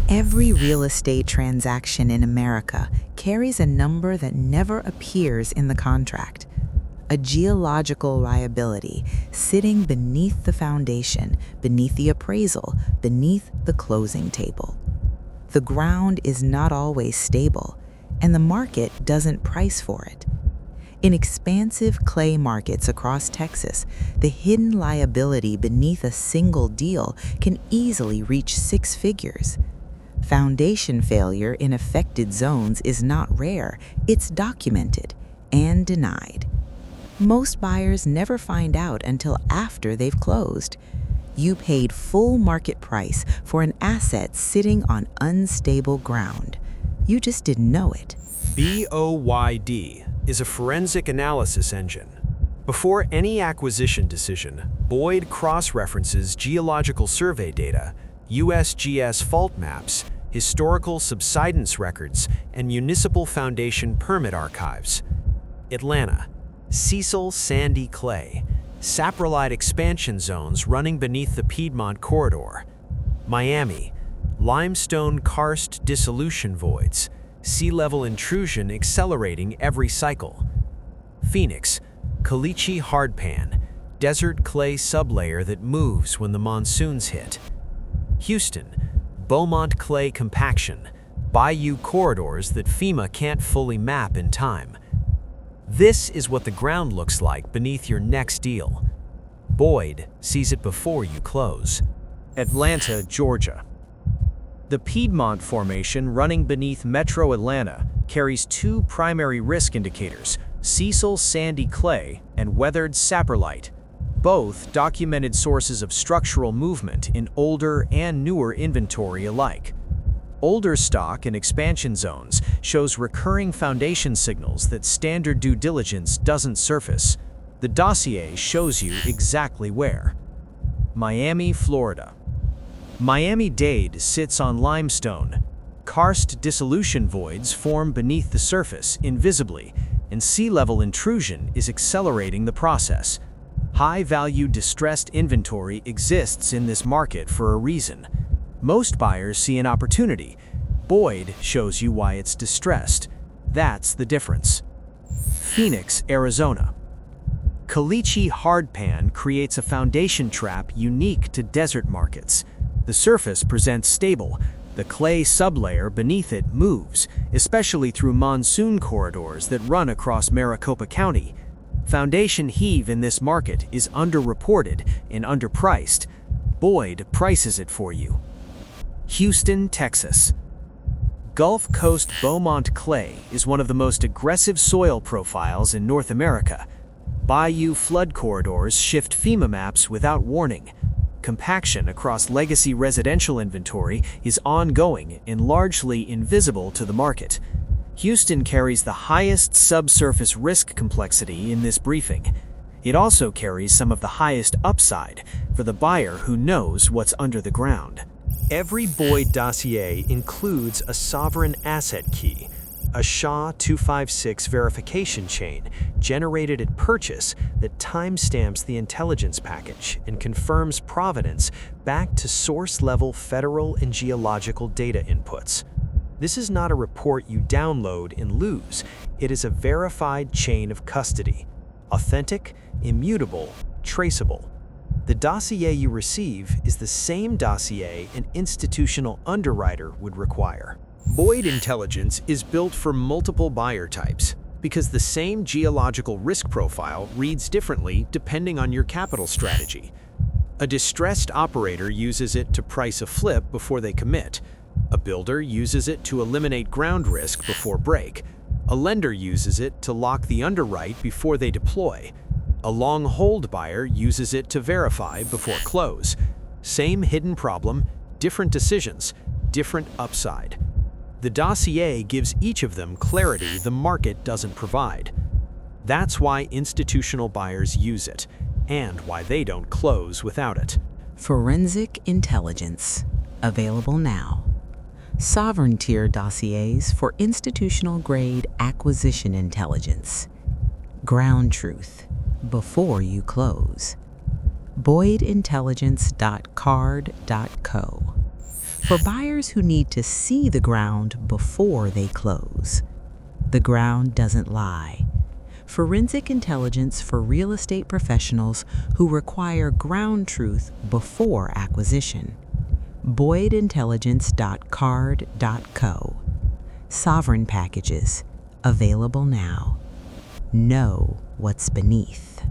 Every real estate transaction in America carries a number that never appears in the contract. A geological liability sitting beneath the foundation, beneath the appraisal, beneath the closing table. The ground is not always stable, and the market doesn't price for it. In expansive clay markets across Texas, the hidden liability beneath a single deal can easily reach six figures. Foundation failure in affected zones is not rare, it's documented and denied. Most buyers never find out until after they've closed. You paid full market price for an asset sitting on unstable ground. You just didn't know it. B.O.Y.D is a forensic analysis engine. Before any acquisition decision, B.O.Y.D cross-references geological survey data, USGS fault maps, historical subsidence records, and municipal foundation permit archives. Atlanta, Cecil sandy clay, saprolite expansion zones running beneath the Piedmont corridor. Miami, limestone karst dissolution voids, sea level intrusion accelerating every cycle. Phoenix, caliche hardpan, desert clay sublayer that moves when the monsoons hit. Houston, Beaumont clay compaction, bayou corridors that FEMA can't fully map in time. This is what the ground looks like beneath your next deal. B.O.Y.D sees it before you close. Atlanta, Georgia. The Piedmont Formation running beneath Metro Atlanta carries two primary risk indicators, Cecil sandy clay and weathered saprolite, both documented sources of structural movement in older and newer inventory alike. Older stock in expansion zones shows recurring foundation signals that standard due diligence doesn't surface. The dossier shows you exactly where. Miami, Florida. Miami-Dade sits on limestone. Karst dissolution voids form beneath the surface invisibly, and sea level intrusion is accelerating the process. High-value distressed inventory exists in this market for a reason. Most buyers see an opportunity. B.O.Y.D shows you why it's distressed. That's the difference. Phoenix, Arizona. Caliche hardpan creates a foundation trap unique to desert markets. The surface presents stable. The clay sublayer beneath it moves, especially through monsoon corridors that run across Maricopa County. Foundation heave in this market is underreported and underpriced. B.O.Y.D prices it for you. Houston, Texas. Gulf Coast Beaumont clay is one of the most aggressive soil profiles in North America. Bayou flood corridors shift FEMA maps without warning. Compaction across legacy residential inventory is ongoing and largely invisible to the market. Houston carries the highest subsurface risk complexity in this briefing. It also carries some of the highest upside for the buyer who knows what's under the ground. Every B.O.Y.D dossier includes a sovereign asset key, a SHA-256 verification chain generated at purchase that timestamps the intelligence package and confirms provenance back to source-level federal and geological data inputs. This is not a report you download and lose. It is a verified chain of custody, authentic, immutable, traceable. The dossier you receive is the same dossier an institutional underwriter would require. B.O.Y.D intelligence is built for multiple buyer types because the same geological risk profile reads differently depending on your capital strategy. A distressed operator uses it to price a flip before they commit. A builder uses it to eliminate ground risk before break. A lender uses it to lock the underwrite before they deploy. A long hold buyer uses it to verify before close. Same hidden problem, different decisions, different upside. The dossier gives each of them clarity the market doesn't provide. That's why institutional buyers use it, and why they don't close without it. Forensic intelligence, available now. Sovereign tier dossiers for institutional grade acquisition intelligence. Ground truth, before you close. boydintelligence.card.co. For buyers who need to see the ground before they close. The ground doesn't lie. Forensic intelligence for real estate professionals who require ground truth before acquisition. B.O.Y.D.intelligence.card.co. Sovereign packages, available now. Know what's beneath.